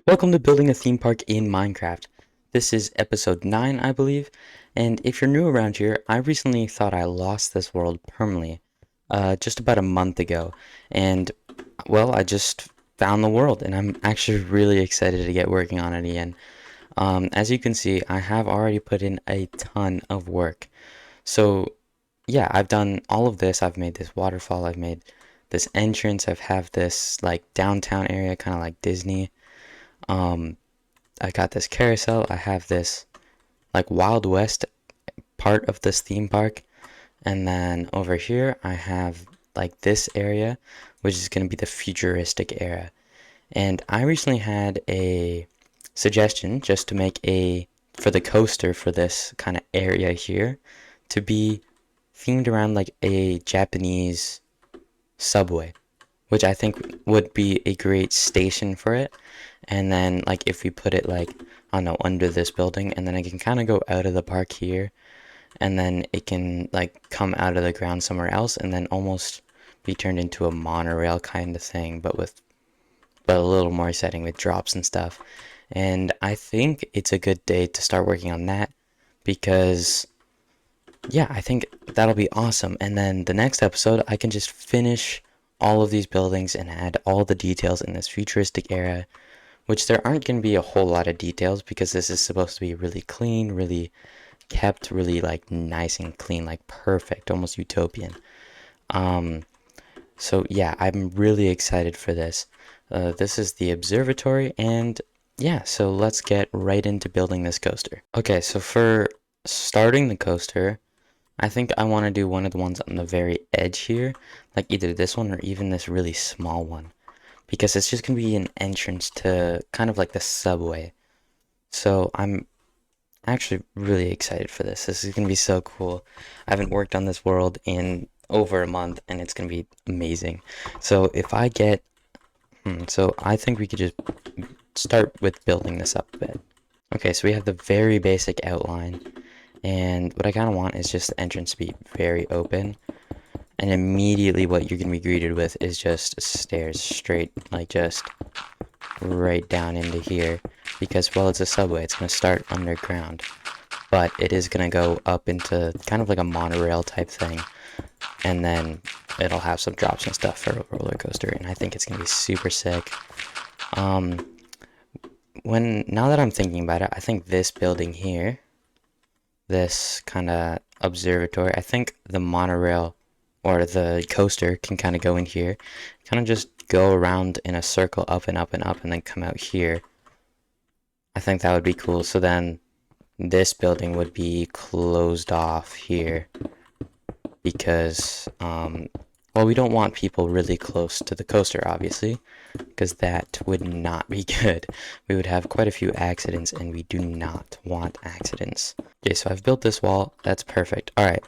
Welcome to building a theme park in Minecraft. This is episode 9, I believe, and if you're new around here, I recently thought I lost this world permanently, just about a month ago, and, well, I just found the world, and I'm actually really excited to get working on it again. As you can see, I have already put in a ton of work. So, yeah, I've done all of this. I've made this waterfall, I've made this entrance, I've have this, like, downtown area, kind of like Disney. Um, I got this carousel. I have this like Wild West part of this theme park. And then over here, I have like this area, which is going to be the futuristic era. And I recently had a suggestion just to make for the coaster for this kind of area here to be themed around like a Japanese subway, which I think would be a great station for it. And then like if we put it like, I don't know, under this building, and then it can kind of go out of the park here, and then it can like come out of the ground somewhere else, and then almost be turned into a monorail kind of thing, but a little more exciting with drops and stuff. And I think it's a good day to start working on that because yeah, I think that'll be awesome. And then the next episode, I can just finish all of these buildings and add all the details in this futuristic era, which there aren't going to be a whole lot of details because this is supposed to be really clean, really kept, really like nice and clean, like perfect, almost utopian. So yeah, I'm really excited for this. This is the observatory, and yeah, so let's get right into building this coaster. Okay, so for starting the coaster, I think I want to do one of the ones on the very edge here, like either this one or even this really small one, because it's just going to be an entrance to kind of like the subway. So I'm actually really excited for this. This is going to be so cool. I haven't worked on this world in over a month, and it's going to be amazing. So if I get, so I think we could just start with building this up a bit. Okay, so we have the very basic outline, and what I kind of want is just the entrance to be very open, and immediately what you're going to be greeted with is just stairs straight, like just right down into here, because, well, it's a subway, it's going to start underground, but it is going to go up into kind of like a monorail type thing, and then it'll have some drops and stuff for a roller coaster, and I think it's going to be super sick. Now that I'm thinking about it, I think this building here, this kind of observatory, I think the monorail or the coaster can kind of go in here, kind of just go around in a circle up and up and up and then come out here. I think that would be cool. So then this building would be closed off here because, well, we don't want people really close to the coaster, obviously, because that would not be good. We would have quite a few accidents, and we do not want accidents. Okay, so I've built this wall. That's perfect. All right.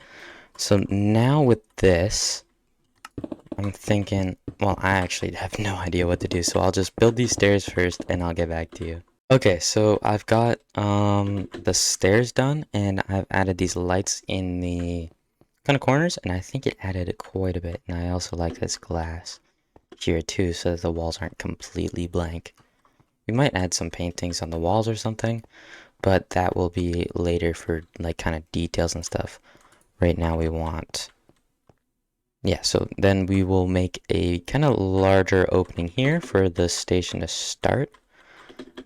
So now with this, I'm thinking, well, I actually have no idea what to do, so I'll just build these stairs first, and I'll get back to you. Okay, so I've got the stairs done, and I've added these lights in the kind of corners, and I think it added quite a bit. And I also like this glass here too, so that the walls aren't completely blank. We might add some paintings on the walls or something, but that will be later for like kind of details and stuff. Right now we want, yeah, so then we will make a kind of larger opening here for the station to start.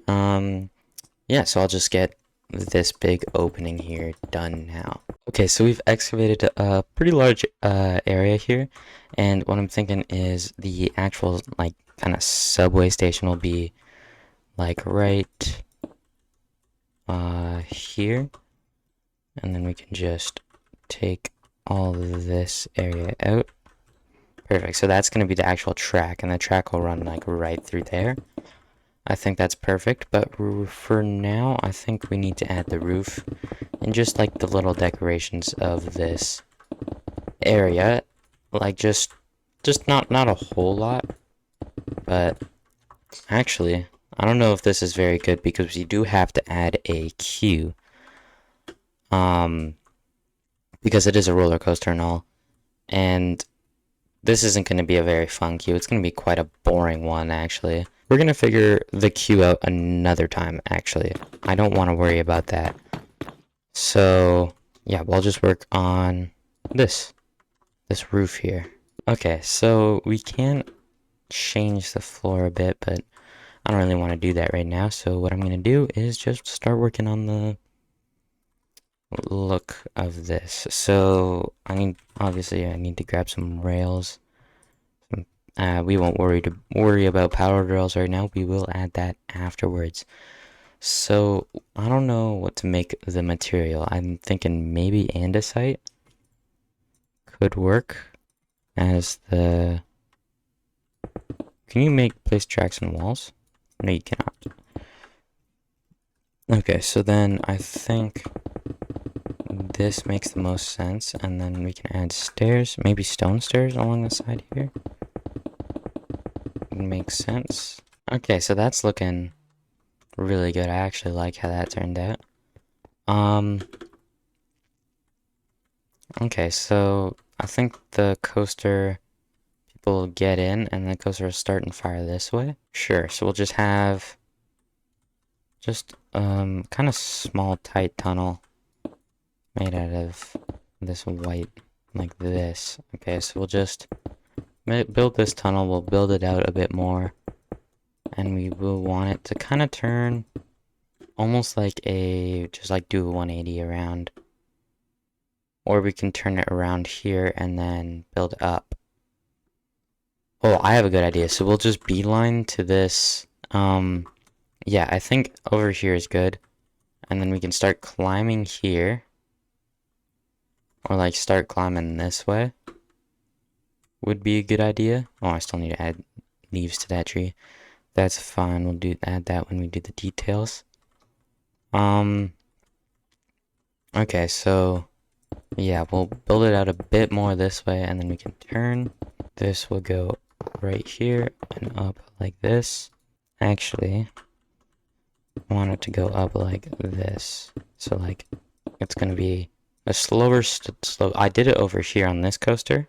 Yeah, so I'll just get this big opening here done now. Okay, so we've excavated a pretty large area here, and what I'm thinking is the actual like kind of subway station will be like right here, and then we can just take all of this area out. Perfect, so that's going to be the actual track, and the track will run like right through there. I think that's perfect, but for now, I think we need to add the roof and just like the little decorations of this area, like just not a whole lot, but actually, I don't know if this is very good because we do have to add a queue, because it is a roller coaster and all, and this isn't going to be a very fun queue. It's going to be quite a boring one, actually. We're gonna figure the queue out another time, actually. I don't want to worry about that. So, yeah, we'll just work on this roof here. Okay, so we can change the floor a bit, but I don't really want to do that right now. So what I'm gonna do is just start working on the look of this. So obviously I need to grab some rails. We won't worry about power rails right now. We will add that afterwards. So I don't know what to make the material. I'm thinking maybe andesite could work as the. Can you place tracks on walls? No, you cannot. Okay, so then I think this makes the most sense, and then we can add stairs, maybe stone stairs along the side here. Makes sense. Okay, so that's looking really good. I actually like how that turned out. Okay, so I think the coaster people get in, and the coaster will start and fire this way. Sure, so we'll just have kind of small, tight tunnel made out of this white, like this. Okay, so we'll just build this tunnel. We'll build it out a bit more, and we will want it to kind of turn almost like just like do a 180 around. Or we can turn it around here and then build up. Oh, I have a good idea. So we'll just beeline to this. Yeah, I think over here is good. And then we can start climbing here. Or like start climbing this way. Would be a good idea. Oh, I still need to add leaves to that tree. That's fine. We'll add that when we do the details. Okay, so yeah, we'll build it out a bit more this way, and then we can turn. This will go right here and up like this. Actually, I want it to go up like this. So like, it's gonna be a slower slow. I did it over here on this coaster.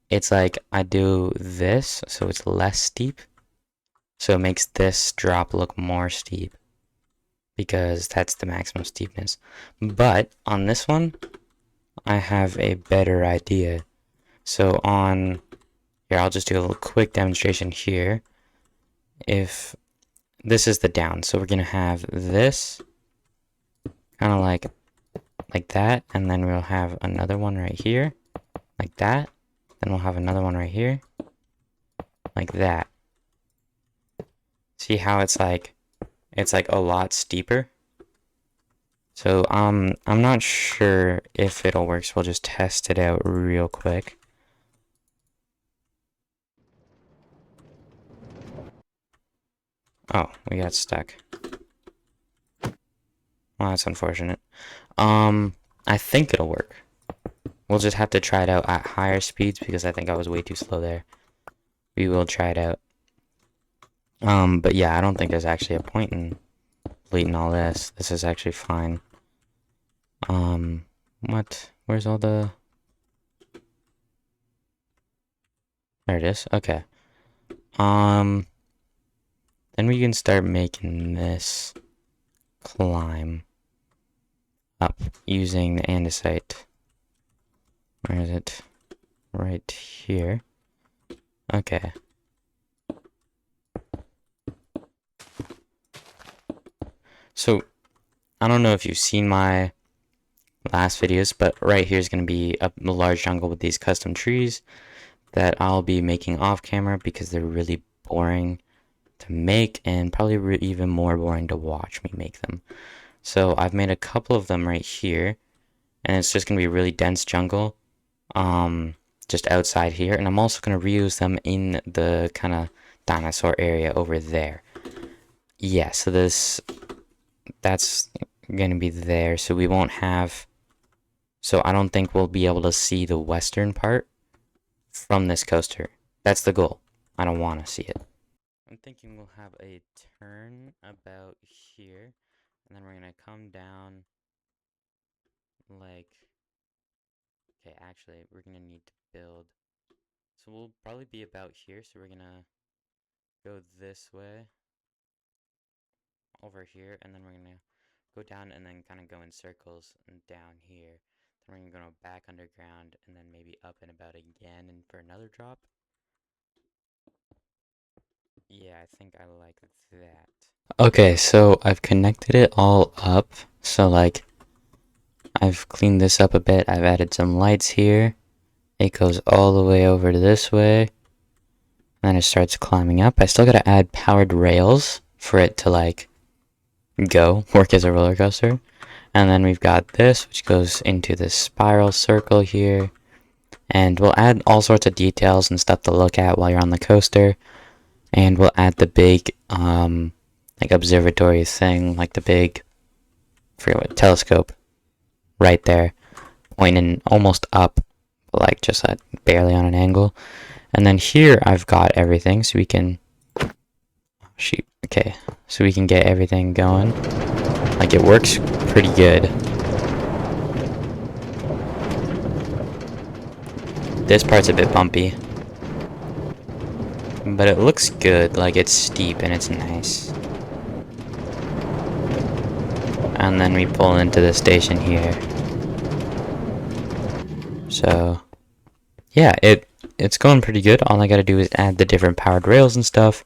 It's like I do this, so it's less steep. So it makes this drop look more steep because that's the maximum steepness. But on this one, I have a better idea. So here, I'll just do a little quick demonstration here. If this is the down, so we're gonna have this kind of like that, and then we'll have another one right here, like that. Then we'll have another one right here, like that. See how it's like a lot steeper? So I'm not sure if it'll work, so we'll just test it out real quick. Oh, we got stuck. Well, that's unfortunate. I think it'll work. We'll just have to try it out at higher speeds because I think I was way too slow there. We will try it out. But yeah, I don't think there's actually a point in deleting all this. This is actually fine. What? Where's all the... There it is. Okay. Then we can start making this climb up using the andesite. Where is it? Right here. Okay. So, I don't know if you've seen my last videos, but right here is going to be a large jungle with these custom trees that I'll be making off camera because they're really boring to make and probably even more boring to watch me make them. So I've made a couple of them right here, and it's just going to be a really dense jungle just outside here, and I'm also going to reuse them in the kind of dinosaur area over there. Yeah, so that's going to be there, so we won't have... So I don't think we'll be able to see the western part from this coaster. That's the goal. I don't want to see it. I'm thinking we'll have a turn about here, and then we're going to come down like... Okay, actually, we're going to need to build... So we'll probably be about here, so we're going to go this way over here, and then we're gonna go down and then kind of go in circles and down here. Then we're gonna go back underground and then maybe up and about again and for another drop. Yeah, I think I like that. Okay, so I've connected it all up. So like I've cleaned this up a bit. I've added some lights here. It goes all the way over to this way. And then it starts climbing up. I still gotta add powered rails for it to like work as a roller coaster. And then we've got this, which goes into this spiral circle here. And we'll add all sorts of details and stuff to look at while you're on the coaster. And we'll add the big, like observatory thing, like the big, I forget what, telescope right there, pointing almost up, but like just barely on an angle. And then here I've got everything, so we can, okay, so we can get everything going. Like it works pretty good. This part's a bit bumpy, but it looks good. Like it's steep and it's nice. And then we pull into the station here. So yeah, it's going pretty good. All I gotta do is add the different powered rails and stuff,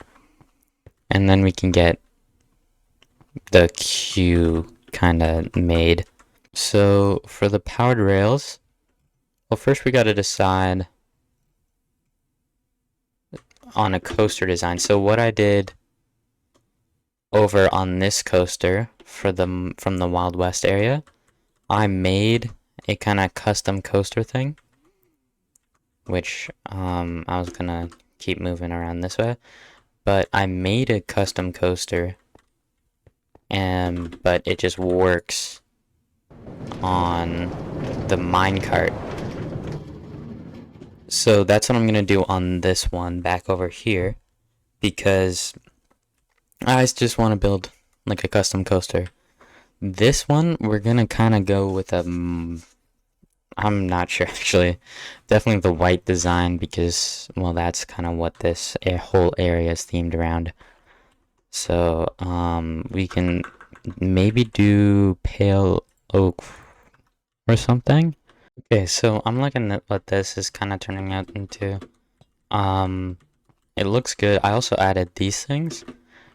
and then we can get the queue kind of made. So for the powered rails, well, first we gotta decide on a coaster design. So what I did over on this coaster for from the Wild West area, I made a kind of custom coaster thing, which I was gonna keep moving around this way, but I made a custom coaster, but it just works on the minecart. So that's what I'm gonna do on this one back over here, because I just want to build like a custom coaster. This one we're gonna kind of go with a I'm not sure actually, definitely the white design, because well, that's kind of what this whole area is themed around. So we can maybe do pale oak or something. Okay, so I'm looking at what this is kind of turning out into. It looks good. I also added these things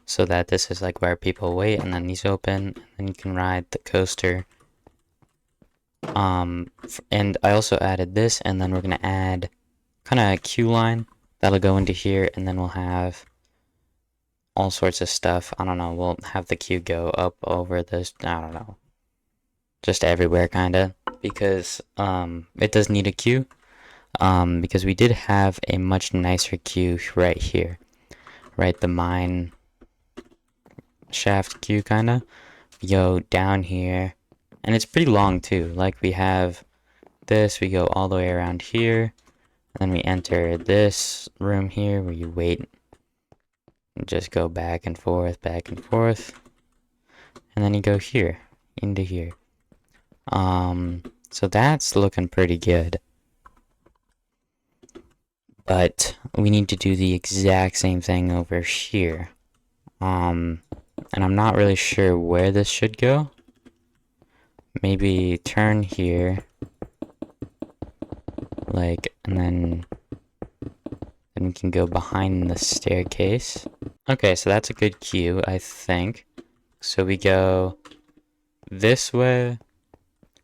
so that this is like where people wait, and then these open, and then you can ride the coaster. And I also added this, and then we're gonna add kind of a queue line that'll go into here, and then we'll have all sorts of stuff. I don't know, we'll have the queue go up over this, I don't know, just everywhere kind of, because it does need a queue, because we did have a much nicer queue right here, right, the mine shaft queue kind of. We go down here, and it's pretty long too. Like we have this, we go all the way around here, and then we enter this room here where you wait and just go back and forth, and then you go here into here. So that's looking pretty good, but we need to do the exact same thing over here. And I'm not really sure where this should go. Maybe turn here, like, and then we can go behind the staircase. Okay, so that's a good cue, I think. So we go this way,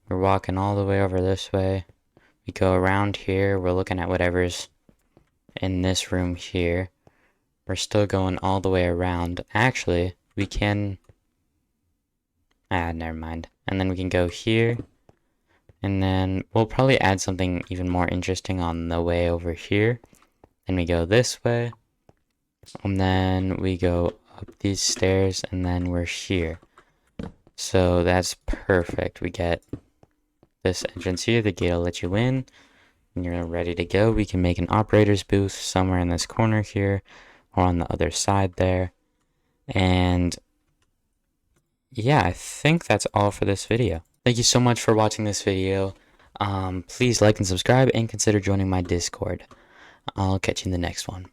we're walking all the way over this way, we go around here, we're looking at whatever's in this room here, we're still going all the way around. Actually, we can, never mind. And then we can go here, and then we'll probably add something even more interesting on the way over here. Then we go this way, and then we go up these stairs, and then we're here. So that's perfect. We get this entrance here, the gate will let you in, and you're ready to go. We can make an operator's booth somewhere in this corner here, or on the other side there. And yeah, I think that's all for this video. Thank you so much for watching this video. Please like and subscribe, and consider joining my Discord. I'll catch you in the next one.